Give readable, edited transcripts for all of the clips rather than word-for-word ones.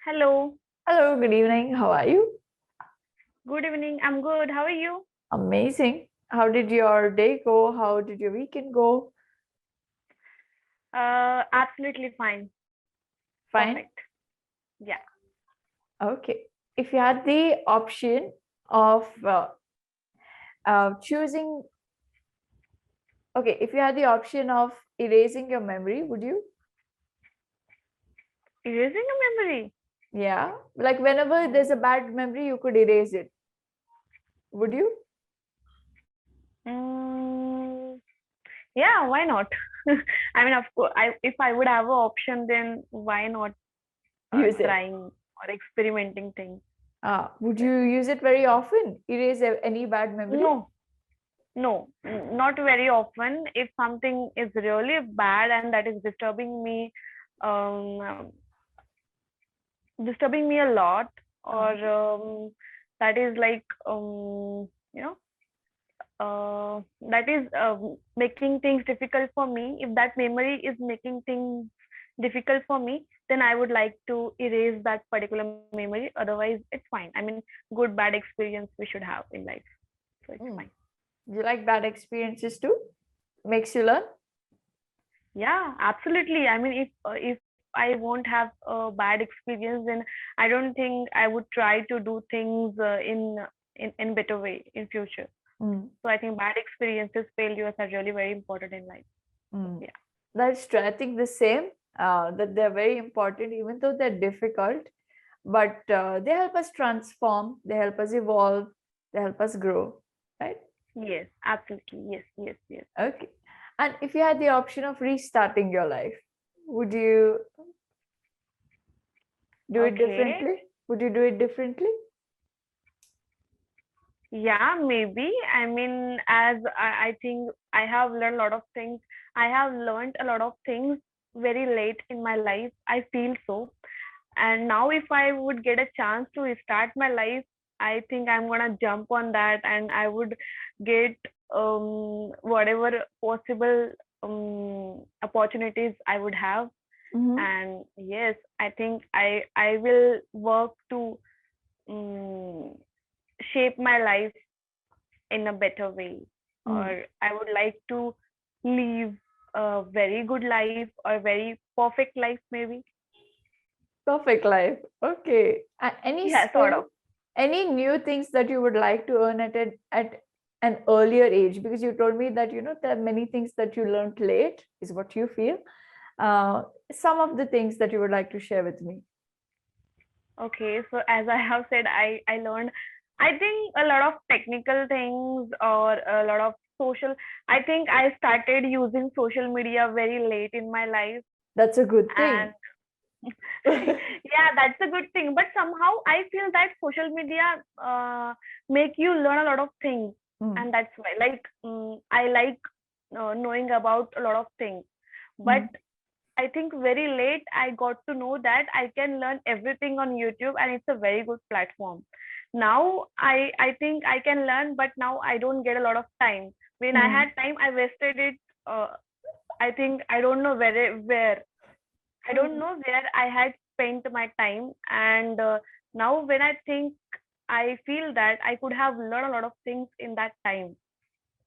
Hello. Hello, good evening. How are you? Good evening. I'm good. How are you? Amazing. How did your day go? How did your weekend go? Absolutely fine. Fine. Perfect. Yeah. Okay. If you had the option of choosing, okay, if you had the option of erasing your memory, would you? Erasing a memory. Yeah. Like whenever there's a bad memory, you could erase it. Would you Mm, yeah, why not? I mean, of course, if I would have an option, then why not use it? trying or experimenting things? Would you use it very often? Erase any bad memory? No, no, not very often. If something is really bad and that is um, disturbing me a lot, or Uh, that is like you know that is making things difficult for me. If that memory is making things difficult for me, then I would like to erase that particular memory. Otherwise, it's fine. I mean, good, bad experience we should have in life. So it's mm. fine. You like bad experiences too? Makes you learn? Yeah, absolutely. I mean, if I won't have a bad experience, then I don't think I would try to do things in better way in future. Mm. So I think bad experiences, failures are really very important in life. Mm. Yeah. That's true. I think the same, that they're very important, even though they're difficult, but they help us transform, they help us evolve, they help us grow, right? Yes, absolutely. Yes, yes, yes. Okay. And if you had the option of restarting your life, would you do it Okay. differently? Would you do it differently? Yeah, maybe. I mean, as I think I have learned a lot of things. I have learned a lot of things very late in my life. I feel so. And now, if I would get a chance to restart my life, I think I'm gonna jump on that, and I would get whatever possible opportunities I would have. Mm-hmm. And yes, I think I will work to um, shape my life in a better way, Mm. or I would like to live a very good life or very perfect life, maybe. Perfect life. Okay. Any Yeah, sort skill, of. any new things that you would like to earn at an earlier age? Because you told me that there are many things that you learned late, is what you feel. Uh, some of the things that you would like to share with me. Okay, so as I have said, I learned, I think, a lot of technical things, or a lot of social. I think I started using social media very late in my life, That's a good and thing. yeah, that's a good thing. But somehow I feel that social media make you learn a lot of things, Mm, and that's why, like, I like knowing about a lot of things. But mm, I think very late I got to know that I can learn everything on YouTube, and it's a very good platform. Now I think I can learn, but now I don't get a lot of time. When I mm, had time, I wasted it. I think I don't know where I don't mm, know where I had spent my time, and now when I think, I feel that I could have learned a lot of things in that time.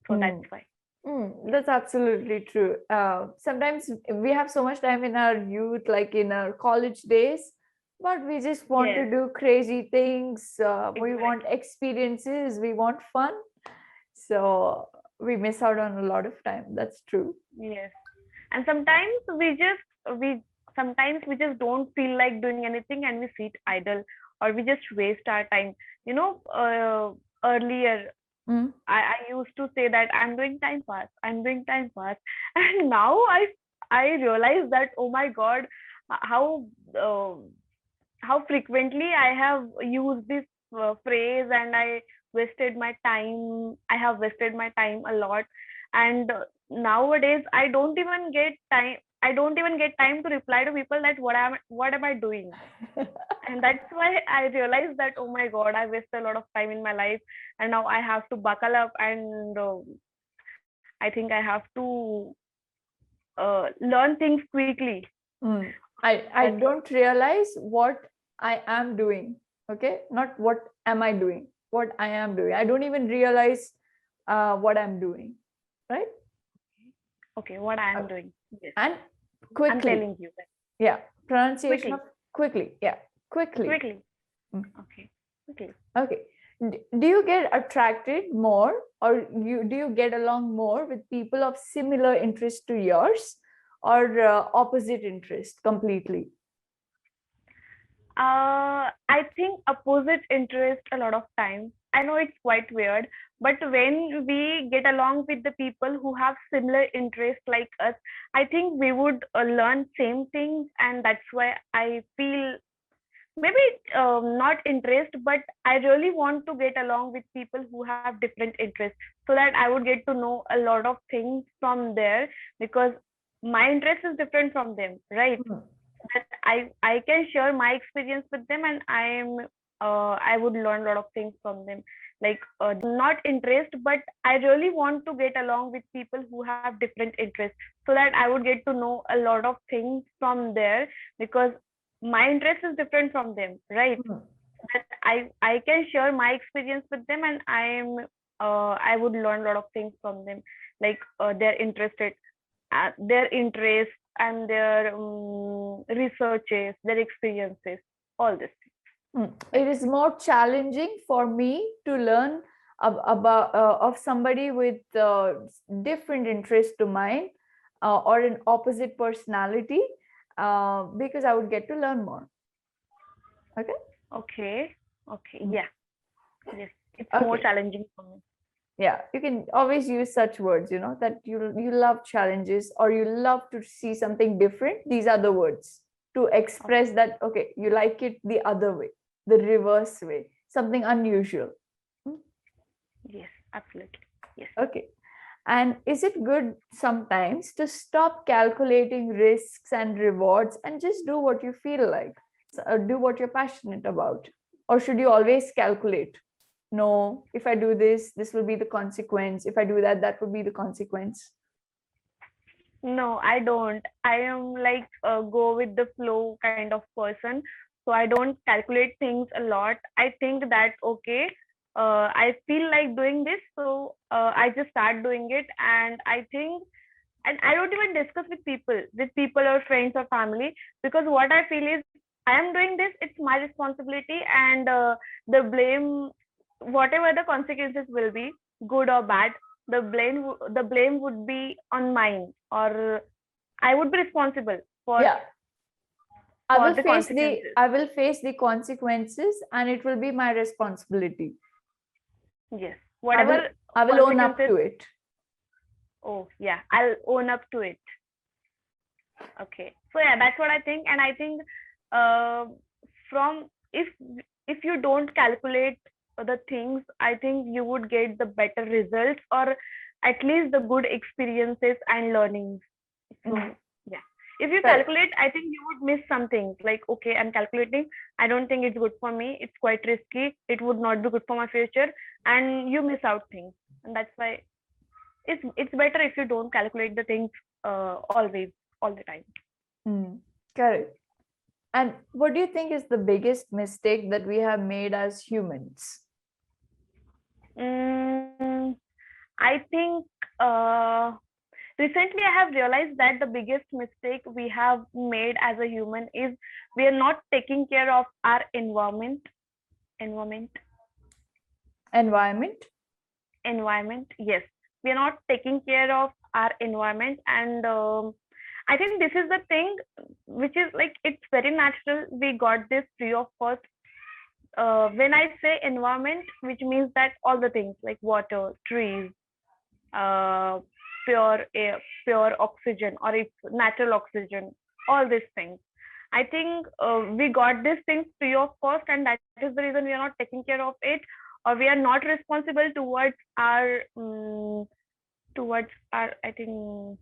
So that's mm. why. Yeah. That's absolutely true. Sometimes we have so much time in our youth, like in our college days, but we just want to Yes, do crazy things. We want exactly. experiences, we want fun. So we miss out on a lot of time. That's true. Yes. And we sometimes we just don't feel like doing anything, and we sit idle, or we just waste our time. Earlier Mm, I used to say that I'm doing time pass, I'm doing time pass, and now I realize that, oh my god, how uh, how frequently I have used this phrase, and I have wasted my time a lot, and nowadays I don't even get time to reply to people that what am I doing, and that's why I realized that, oh my god, I wasted a lot of time in my life, and now I have to buckle up, and I think I have to learn things quickly. mm. I That's why. don't realize what I am doing. Okay, not what am I doing, what I am doing. I don't even realize what I'm doing, right? Okay, what I am doing. Yes, And I'm quickly. telling you that. Yeah, pronunciation Quickly, of quickly. Yeah, quickly. quickly. Mm. Okay, quickly. Okay. Do you get attracted more, or do you get along more with people of similar interest to yours, or opposite interest completely? I think opposite interest a lot of times. I know it's quite weird, but when we get along with the people who have similar interests like us, I think we would learn same things, and that's why I feel maybe not interest, but I really want to get along with people who have different interests, so that I would get to know a lot of things from there, because my interest is different from them, right? Hmm. That I can share my experience with them, and I would learn a lot of things from them. Like not interest, but I really want to get along with people who have different interests, so that I would get to know a lot of things from there, because my interest is different from them, right? Hmm. That I can share my experience with them, and I would learn a lot of things from them, like their interests and their researches, their experiences, all this. It is more challenging for me to learn about of somebody with different interest to mine, or an opposite personality, because I would get to learn more. Okay. Okay, okay, Mm. yeah, yes, it's more Okay. challenging for me. Yeah, you can always use such words, that you love challenges, or you love to see something different. These are the words to express that, okay, you like it the other way, the reverse way, something unusual. Hmm. Yes, absolutely. Yes. Okay. And is it good sometimes to stop calculating risks and rewards and just do what you feel like? Do what you're passionate about? Or should you always calculate? No, if I do this, this will be the consequence. If I do that, that would be the consequence. No, I don't. I am like a go with the flow kind of person. So I don't calculate things a lot. I think that, okay, I feel like doing this, so I just start doing it. And I think, and I don't even discuss with people or friends or family, because what I feel is I am doing this, it's my responsibility, and the blame, whatever the consequences will be, good or bad, the blame would be on mine, or I would be responsible for Yeah, for the consequences. I will face the consequences, and it will be my responsibility. Yes, I will whatever I will own up consequences. to it. Oh yeah, I'll own up to it. Okay, so yeah, that's what I think. And I think uh, from if you don't calculate the things, I think you would get the better results, or at least the good experiences and learnings. So yeah, if you Correct. calculate, I think you would miss some things. Like, okay, I'm calculating, I don't think it's good for me, it's quite risky, it would not be good for my future, and you miss out things. And that's why it's better if you don't calculate the things always, all the time. Correct. And what do you think is the biggest mistake that we have made as humans? Mm, I think uh, recently I have realized that the biggest mistake we have made as a human is we are not taking care of our environment. Environment. Environment? Environment. Yes, we are not taking care of our environment, and I think this is the thing which is like it's very natural. We got this free of cost. When I say environment, which means that all the things like water, trees, uh, pure air, pure oxygen, or it's natural oxygen, all these things. I think we got these things free of cost, and that is the reason we are not taking care of it, or we are not responsible towards our, I think, what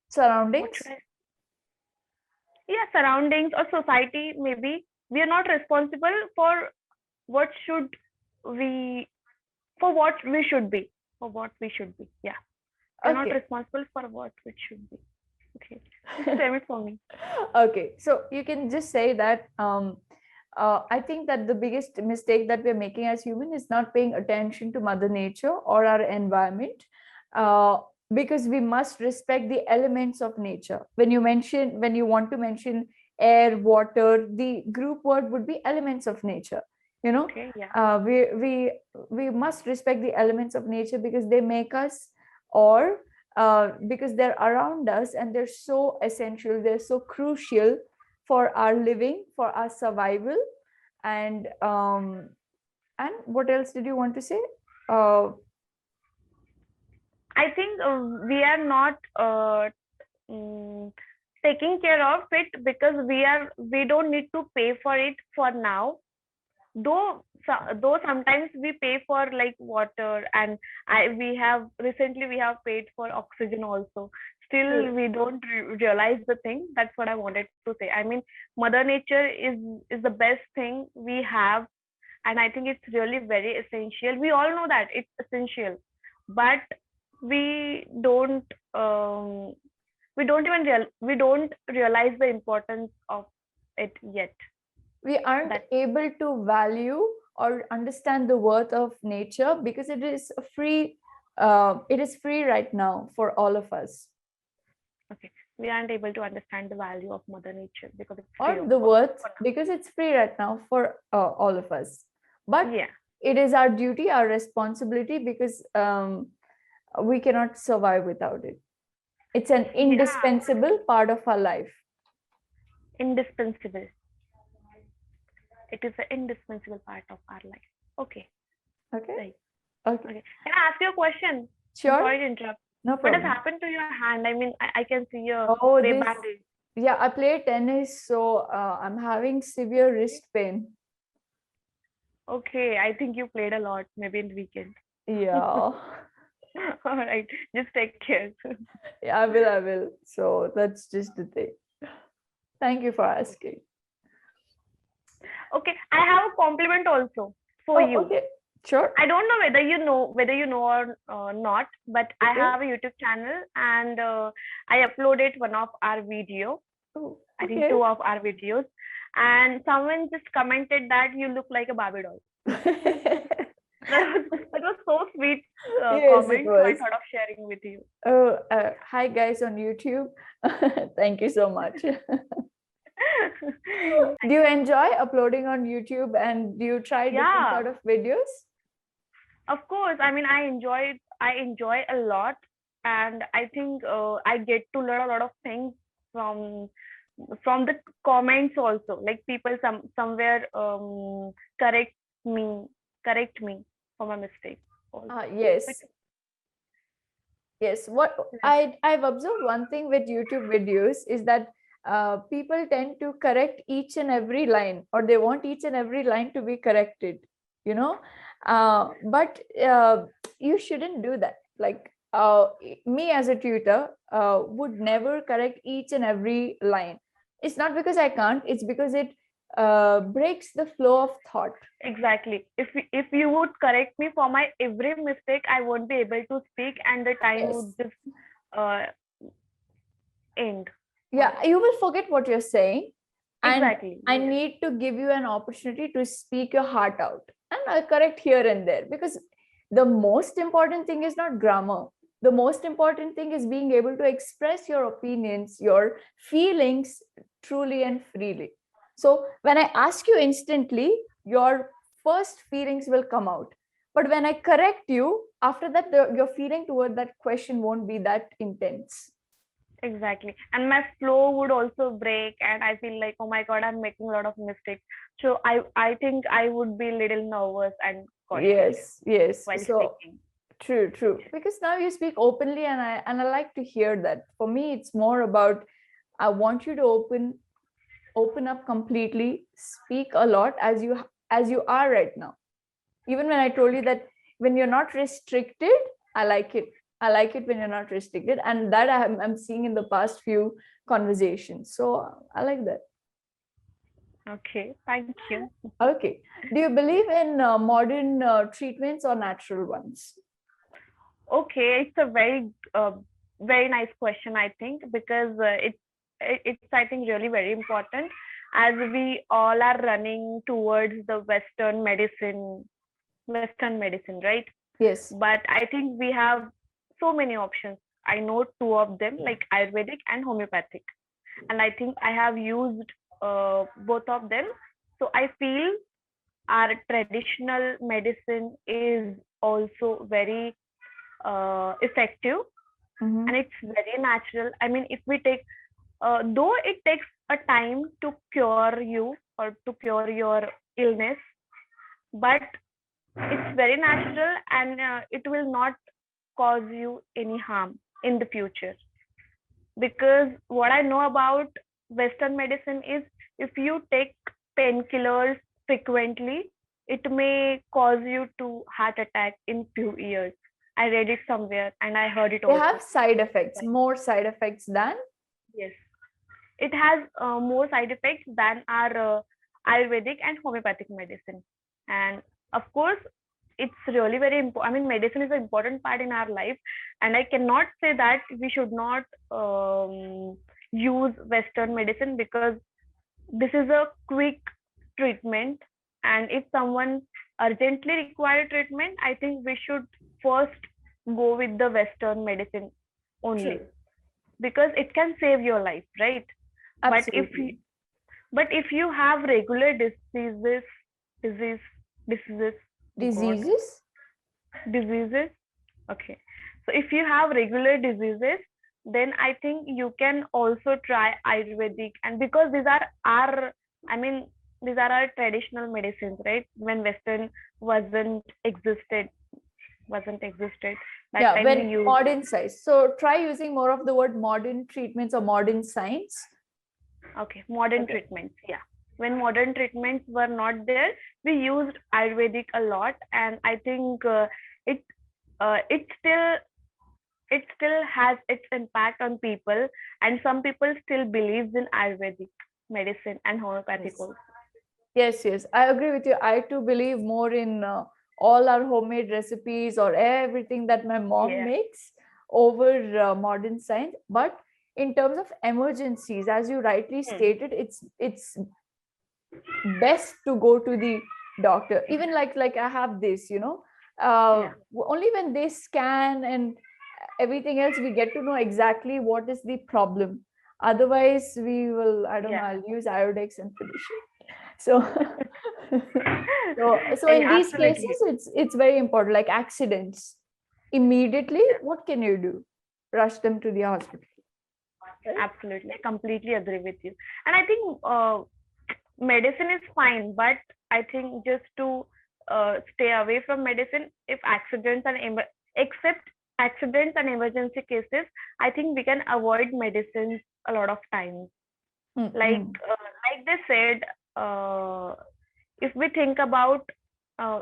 should Surroundings? I? Yeah, surroundings or society. Maybe we are not responsible for what should we for what we should be, for what we should be. Yeah, we're not Okay. responsible for what we should be. Okay. Just frame it for me. Okay, so you can just say that I think that the biggest mistake that we're making as human is not paying attention to Mother Nature or our environment, uh, because we must respect the elements of nature. When you want to mention air, water, the group word would be elements of nature. You know, Okay. Yeah. we must respect the elements of nature because they make us, or because they're around us and they're so essential, they're so crucial for our living, for our survival. And what else did you want to say? uh, I think we are not mm, taking care of it because we don't need to pay for it for now. Though sometimes we pay for like water, and we have paid for oxygen also. Still, we don't realize the thing. That's what I wanted to say. I mean, Mother Nature is the best thing we have, and I think it's really very essential. We all know that it's essential, but we don't um, we don't realize the importance of it yet. we aren't That able to value or understand the worth of nature because it is free right now for all of us, okay, we aren't able to understand the value of Mother Nature because it's free or the for worth because it's free right now for all of us. But yeah. it is our duty, our responsibility, because we cannot survive without it. It's an Yeah, indispensable part of our life. indispensable. It is an indispensable part of our life. Okay, Okay. right. Okay. Okay. Can I ask you a question? I'm Sure. sorry to interrupt. No What has problem. happened to your hand? I mean, I can see a Oh, gray this. bandage. Yeah, I play tennis, so I'm having severe wrist pain. Okay, I think you played a lot, maybe in the weekend. Yeah. All right, just take care. Yeah, I will. So that's just the thing. Thank you for asking. Okay, I have a compliment also for Oh, you. okay. Sure. I don't know whether you know or not, but I Okay. have a YouTube channel, and I uploaded one of our video. Oh, I think okay. two of our videos, and someone just commented that you look like a Barbie doll. That was so sweet Yes, it comment, so I was. thought of sharing with you. Oh, hi guys on YouTube. Thank you so much. Do you enjoy uploading on YouTube, and do you try different Yeah, sort of videos? of course. I mean, I enjoy a lot, and I think I get to learn a lot of things from the comments also. Like people somewhere correct me correct me for my mistakes also. Yes. Yes, what I've observed one thing with YouTube videos is that people tend to correct each and every line, or they want each and every line to be corrected, you know. But you shouldn't do that. Like me as a tutor would never correct each and every line. It's not because I can't; it's because it breaks the flow of thought. Exactly. If you would correct me for my every mistake, I won't be able to speak, and the time would Yes. just uh, end. Yeah, you will forget what you're saying, and Exactly. I need to give you an opportunity to speak your heart out, and I'll correct here and there, because the most important thing is not grammar. The most important thing is being able to express your opinions, your feelings truly and freely. So when I ask you instantly, your first feelings will come out, but when I correct you after that, your feeling toward that question won't be that intense. Exactly. And my flow would also break, and I feel like, oh my God, I'm making a lot of mistakes. So I think I would be a little nervous and cautious Yes. while So speaking. true. Because now you speak openly, and I like to hear that. For me, it's more about I want you to open up completely, speak a lot as you are right now. Even when I told you that when you're not restricted, I like it. I like it when you're not restricted, and that I'm seeing in the past few conversations. So I like that. Okay, thank you. Okay. Do you believe in modern treatments or natural ones? Okay, it's a very very nice question, I think, because it's I think really very important, as we all are running towards the Western medicine, right? Yes. But I think we have so many options. I know two of them, like Ayurvedic and homeopathic, and I think I have used both of them. So I feel our traditional medicine is also very effective, and Mm-hmm. it's very natural. I mean, if we take, though it takes a time to cure you or to cure your illness, but it's very natural, and it will not cause you any harm in the future. Because what I know about Western medicine is, if you take painkillers frequently, it may cause you to heart attack in few years. I read it somewhere and I heard it They have also. side effects, Like, more side effects than. yes, it has more side effects than our Ayurvedic and homeopathic medicine. And of course, it's really very important. I mean, medicine is an important part in our life, and I cannot say that we should not use Western medicine, because this is a quick treatment. And if someone urgently require treatment, I think we should first go with the Western medicine only, True. because it can save your life, right? But Absolutely. if you have regular disease diseases, god, Diseases. diseases, okay, so if you have regular diseases, then I think you can also try Ayurvedic. And because these are our, I mean, these are our traditional medicines, right? When Western wasn't existed, that Yeah, time we when used it. modern science. So try using more of the word modern treatments or modern science. Okay, modern Okay. treatments, yeah. When modern treatments were not there, we used Ayurvedic a lot, and I think it it still has its impact on people, and some people still believes in Ayurvedic medicine and homeopathic Yes. also. Yes, yes. I agree with you. I too believe more in all our homemade recipes or everything that my mom Yeah. makes over modern science. But in terms of emergencies, as you rightly Hmm. stated, it's best to go to the doctor. Even like I have this, Yeah. only when they scan and everything else we get to know exactly what is the problem. Otherwise, we will, I don't know, Yeah. I'll use Iodex and finish it. So so in Yeah, these absolutely. cases it's very important, like accidents, immediately Yeah, what can you do? Rush them to the hospital, right? absolutely. I completely agree with you. And I think medicine is fine, but I think just to stay away from medicine, if accidents and except accidents and emergency cases, I think we can avoid medicines a lot of times. Like Mm-hmm. like they said, uh, if we think about, uh,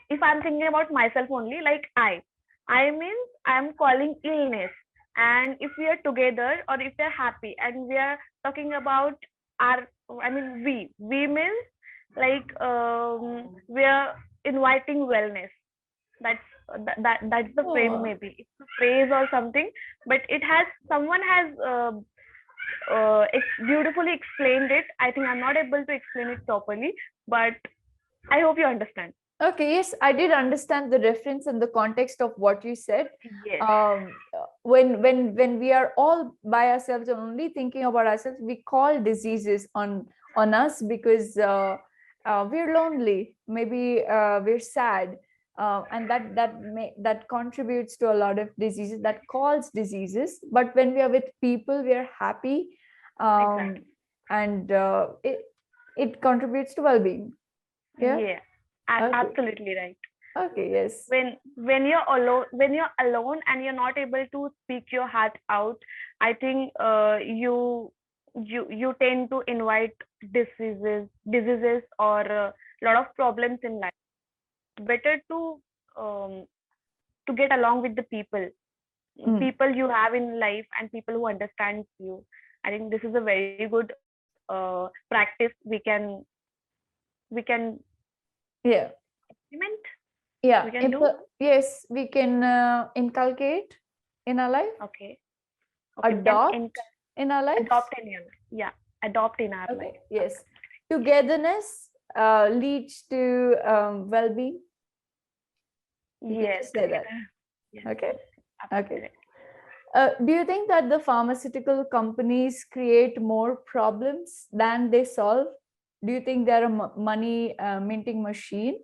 if I'm thinking about myself only, like I means I'm calling illness. And if we are together, or if we're happy and we are talking about our, I mean, we means like we are inviting wellness. That's that's the frame, Oh, maybe it's a phrase or something, but it has, someone has beautifully explained it. I think I'm not able to explain it properly, but I hope you understand. okay, yes, I did understand the reference and the context of what you said. Yes. When we are all by ourselves and only thinking about ourselves, we call diseases on us because we're lonely, maybe we're sad, and that contributes to a lot of diseases, that calls diseases. But when we are with people, we are happy, um, Exactly. and it contributes to well-being. Yeah. Yeah. Okay. Absolutely right. Okay. Yes. When you're alone and you're not able to speak your heart out, I think you tend to invite diseases or a lot of problems in life. Better um, to get along with the Mm. people you have in life, and people who understands you. I think this is a very good practice we can Yeah. implement, Yeah. we can do. Yes, we can inculcate. in our life? Okay. Okay. Adopt in our life? Adopt in your life. Yeah. Adopt in our Okay. life. Yes. Togetherness leads to well-being. You can Yes. just say that. Yes. Okay. Absolutely Okay. right. Do you think that the pharmaceutical companies create more problems than they solve? Do you think they're a money minting machine?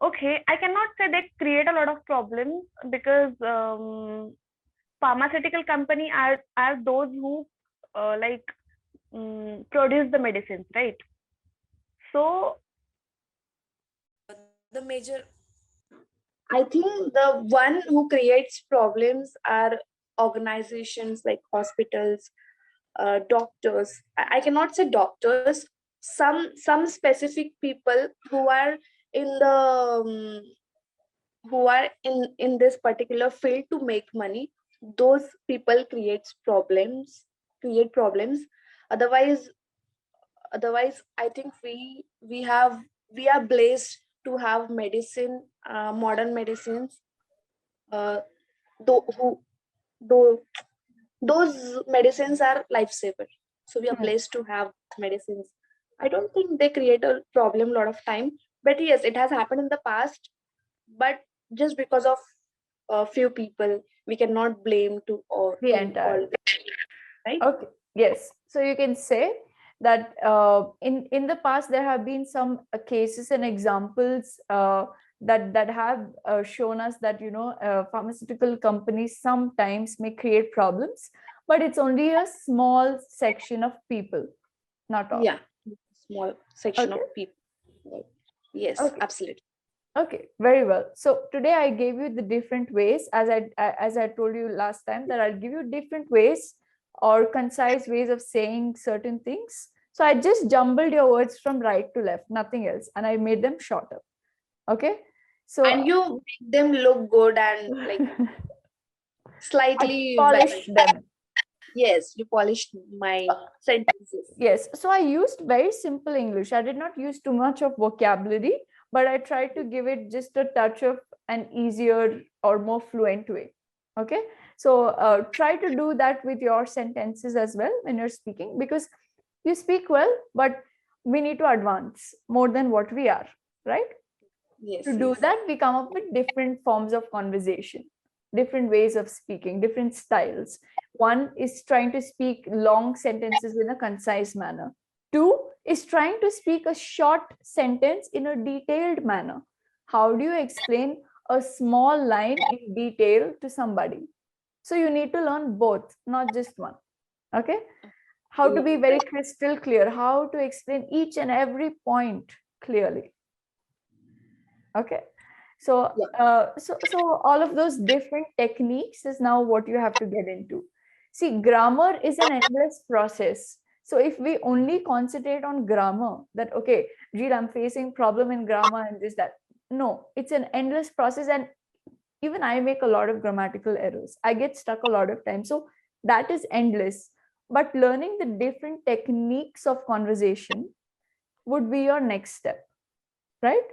Okay, I cannot say they create a lot of problems because pharmaceutical company are those who like produce the medicines, right? So The major, I think the one who creates problems are organizations like hospitals, doctors. I cannot say doctors. Some specific people who are in the who are in this particular field to make money. Those people create problems. Otherwise, I think we are blessed to have medicine, modern medicines. Uh, though who though those medicines are lifesaver, so we are blessed to have medicines. I don't think they create a problem a lot of time, but yes, it has happened in the past. But just because of a few people, we cannot blame The to entire. all, right? Okay. Yes. So you can say that in the past there have been some cases and examples that have shown us that pharmaceutical companies sometimes may create problems, but it's only a small section of people, not all. Yeah, small section Okay. of people. Right. Yes, Okay. absolutely. Okay, very well. So today I gave you the different ways, as I told you last time, that I'll give you different ways or concise ways of saying certain things. So I just jumbled your words from right to left, nothing else, and I made them shorter. Okay, so And you make them look good and like I slightly polished them. yes, you polished my sentences. Yes, so I used very simple English. I did not use too much of vocabulary, but I tried to give it just a touch of an easier or more fluent way. Okay, so try to do that with your sentences as well when you're speaking, because you speak well, but we need to advance more than what we are, right? Yes, To do yes. that, we come up with different forms of conversation, different ways of speaking, different styles. One is trying to speak long sentences in a concise manner. Two is trying to speak a short sentence in a detailed manner. How do you explain a small line in detail to somebody? So you need to learn both, not just one. Okay, how to be very crystal clear, how to explain each and every point clearly. Okay, so so all of those different techniques is now what you have to get into. See, grammar is an endless process. So if we only concentrate on grammar, that okay, Reed, I'm facing problem in grammar and this that, no, it's an endless process. And even I make a lot of grammatical errors, I get stuck a lot of times, so that is endless. But learning the different techniques of conversation would be your next step, right?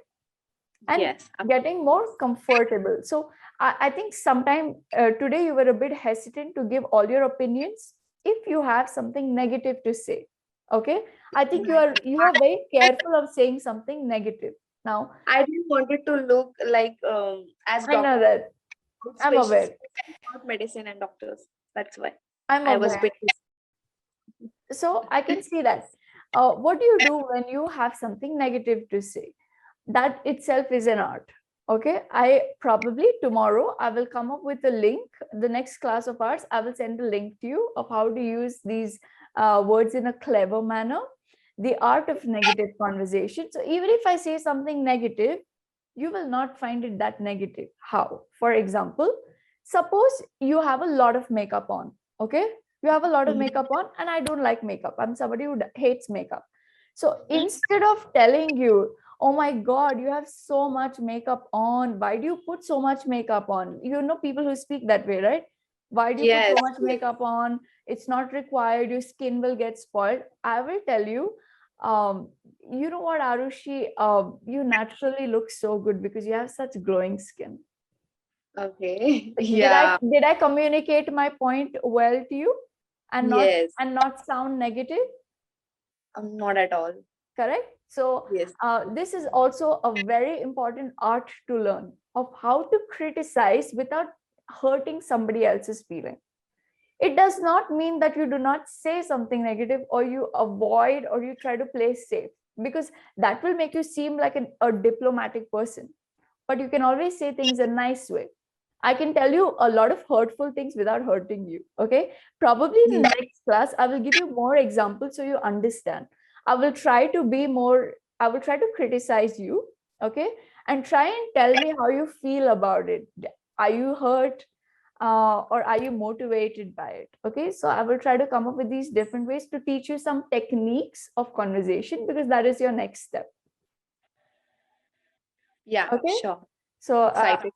And Yes. getting more comfortable. So I think sometime today you were a bit hesitant to give all your opinions if you have something negative to say. Okay, I think you are very careful of saying something negative now. I didn't want it to look like as I know doctor, that. I'm aware. not medicine and doctors. That's why I'm I was a aware. bit. So I can see that. What do you do when you have something negative to say? That itself is an art. Okay, I probably tomorrow I will come up with a link. The next class of ours, I will send a link to you of how to use these words in a clever manner. The art of negative conversation. So even if I say something negative, you will not find it that negative. How? For example, suppose you have a lot of makeup on. Okay, you have a lot of makeup on, and I don't like makeup. I'm somebody who hates makeup. So instead of telling you, oh my god, you have so much makeup on, why do you put so much makeup on? You know people who speak that way, right? Why do you put Yes. so much makeup on? It's not required, your skin will get spoiled. I will tell you, you know what, Arushi, you naturally look so good because you have such glowing skin. Okay. Did Yeah. I communicate my point well to you and Yes. not sound negative? Not at all. Correct? So Yes. this is also a very important art to learn of how to criticize without hurting somebody else's feeling. It does not mean that you do not say something negative or you avoid or you try to play safe, because that will make you seem like a diplomatic person. But you can always say things in a nice way. I can tell you a lot of hurtful things without hurting you. Okay. Probably in the next class, I will give you more examples so you understand. I will try to be more, I will try to criticize you. Okay. And try and tell me how you feel about it. Are you hurt? Or are you motivated by it? Okay. So I will try to come up with these different ways to teach you some techniques of conversation, because that is your next step. Yeah, Okay. sure. So, Excited.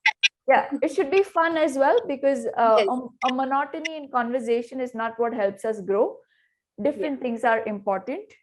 yeah, it should be fun as well, because Yes. a monotony in conversation is not what helps us grow. Yeah. Different things are important.